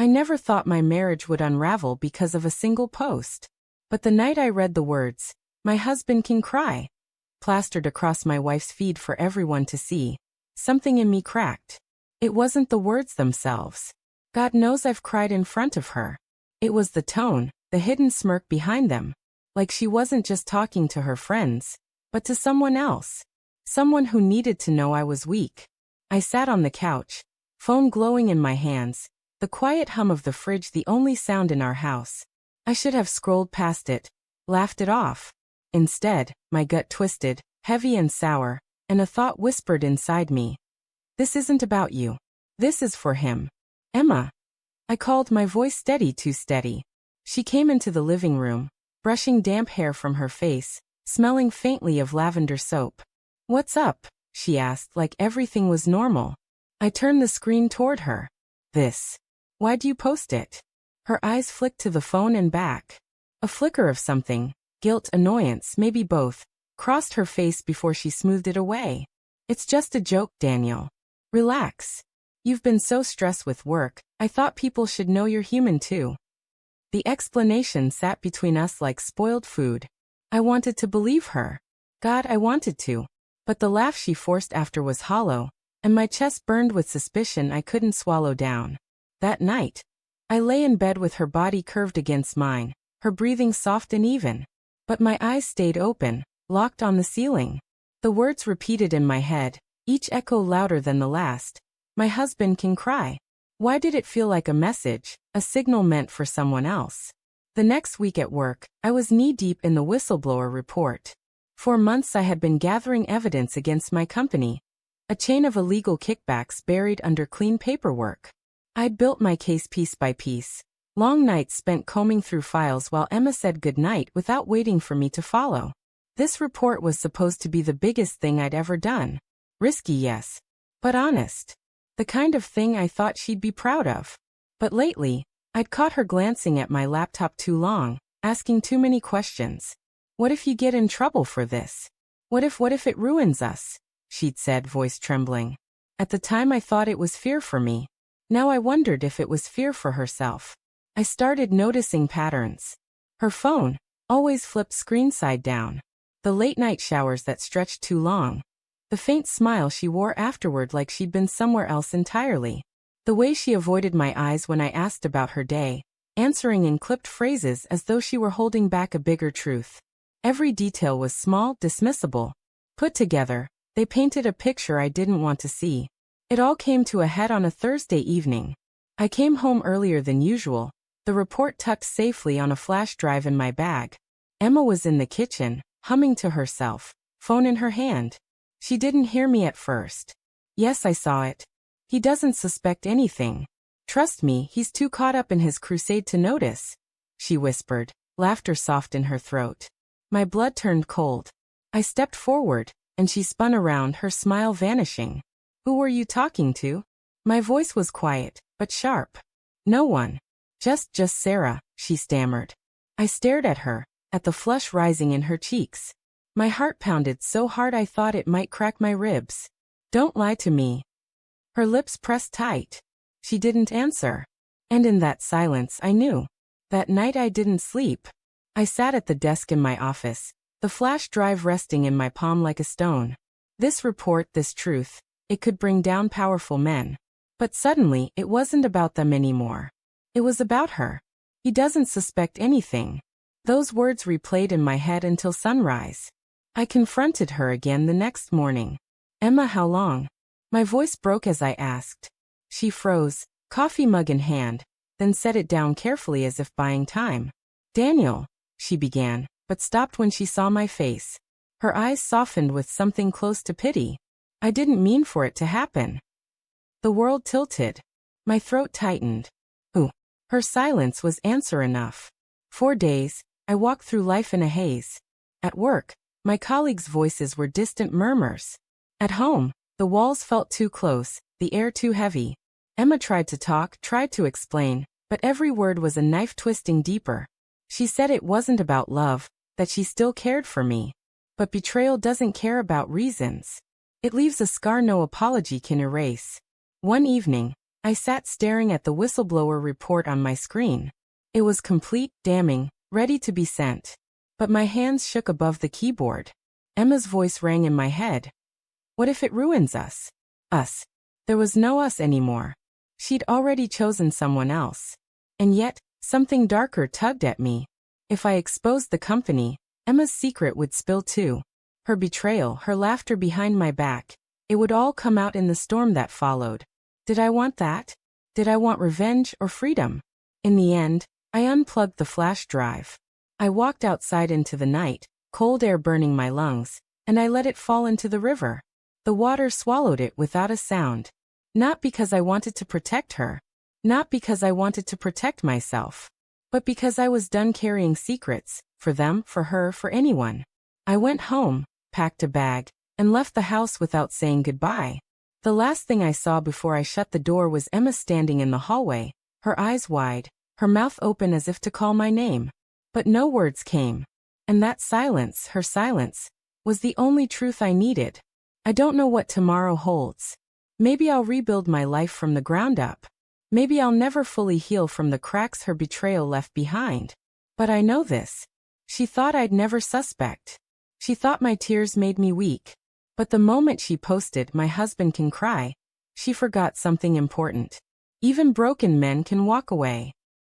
I never thought my marriage would unravel because of a single post. But the night I read the words, "My husband can cry," plastered across my wife's feed for everyone to see, something in me cracked. It wasn't the words themselves. God knows I've cried in front of her. It was the tone, the hidden smirk behind them. Like she wasn't just talking to her friends, but to someone else. Someone who needed to know I was weak. I sat on the couch, phone glowing in my hands, the quiet hum of the fridge the only sound in our house. I should have scrolled past it, laughed it off. Instead, my gut twisted, heavy and sour, and a thought whispered inside me. This isn't about you. This is for him. Emma. I called, my voice steady, too steady. She came into the living room, brushing damp hair from her face, smelling faintly of lavender soap. "What's up?" she asked, like everything was normal. I turned the screen toward her. "This. Why'd you post it?" Her eyes flicked to the phone and back. A flicker of something, guilt, annoyance, maybe both, crossed her face before she smoothed it away. "It's just a joke, Daniel. Relax. You've been so stressed with work, I thought people should know you're human too." The explanation sat between us like spoiled food. I wanted to believe her. God, I wanted to. But the laugh she forced after was hollow, and my chest burned with suspicion I couldn't swallow down. That night, I lay in bed with her body curved against mine, her breathing soft and even. But my eyes stayed open, locked on the ceiling. The words repeated in my head, each echo louder than the last. My husband can cry. Why did it feel like a message, a signal meant for someone else? The next week at work, I was knee-deep in the whistleblower report. For months I had been gathering evidence against my company, a chain of illegal kickbacks buried under clean paperwork. I'd built my case piece by piece. Long nights spent combing through files while Emma said goodnight without waiting for me to follow. This report was supposed to be the biggest thing I'd ever done. Risky, yes, but honest. The kind of thing I thought she'd be proud of. But lately, I'd caught her glancing at my laptop too long, asking too many questions. "What if you get in trouble for this? What if it ruins us?" she'd said, voice trembling. At the time I thought it was fear for me. Now I wondered if it was fear for herself. I started noticing patterns. Her phone always flipped screen side down. The late-night showers that stretched too long. The faint smile she wore afterward like she'd been somewhere else entirely. The way she avoided my eyes when I asked about her day, answering in clipped phrases as though she were holding back a bigger truth. Every detail was small, dismissible. Put together, they painted a picture I didn't want to see. It all came to a head on a Thursday evening. I came home earlier than usual, the report tucked safely on a flash drive in my bag. Emma was in the kitchen, humming to herself, phone in her hand. She didn't hear me at first. "Yes, I saw it. He doesn't suspect anything. Trust me, he's too caught up in his crusade to notice," she whispered, laughter soft in her throat. My blood turned cold. I stepped forward, and she spun around, her smile vanishing. "Who were you talking to?" My voice was quiet, but sharp. "No one. Just Sarah," she stammered. I stared at her, at the flush rising in her cheeks. My heart pounded so hard I thought it might crack my ribs. "Don't lie to me." Her lips pressed tight. She didn't answer. And in that silence I knew. That night I didn't sleep. I sat at the desk in my office, the flash drive resting in my palm like a stone. This report, this truth, it could bring down powerful men. But suddenly it wasn't about them anymore. It was about her. "He doesn't suspect anything." Those words replayed in my head until sunrise. I confronted her again the next morning. "Emma, how long?" My voice broke as I asked. She froze, coffee mug in hand, then set it down carefully as if buying time. "Daniel," she began, but stopped when she saw my face. Her eyes softened with something close to pity. "I didn't mean for it to happen." The world tilted. My throat tightened. Ooh. Her silence was answer enough. For days, I walked through life in a haze. At work, my colleagues' voices were distant murmurs. At home, the walls felt too close, the air too heavy. Emma tried to talk, tried to explain, but every word was a knife twisting deeper. She said it wasn't about love, that she still cared for me. But betrayal doesn't care about reasons. It leaves a scar no apology can erase. One evening, I sat staring at the whistleblower report on my screen. It was complete, damning, ready to be sent. But my hands shook above the keyboard. Emma's voice rang in my head. What if it ruins us? Us. There was no us anymore. She'd already chosen someone else. And yet, something darker tugged at me. If I exposed the company, Emma's secret would spill too. Her betrayal, her laughter behind my back. It would all come out in the storm that followed. Did I want that? Did I want revenge or freedom? In the end, I unplugged the flash drive. I walked outside into the night, cold air burning my lungs, and I let it fall into the river. The water swallowed it without a sound. Not because I wanted to protect her. Not because I wanted to protect myself. But because I was done carrying secrets, for them, for her, for anyone. I went home, packed a bag, and left the house without saying goodbye. The last thing I saw before I shut the door was Emma standing in the hallway, her eyes wide, her mouth open as if to call my name. But no words came. And that silence, her silence, was the only truth I needed. I don't know what tomorrow holds. Maybe I'll rebuild my life from the ground up. Maybe I'll never fully heal from the cracks her betrayal left behind. But I know this. She thought I'd never suspect. She thought my tears made me weak. But the moment she posted, "My husband can cry," she forgot something important. Even broken men can walk away.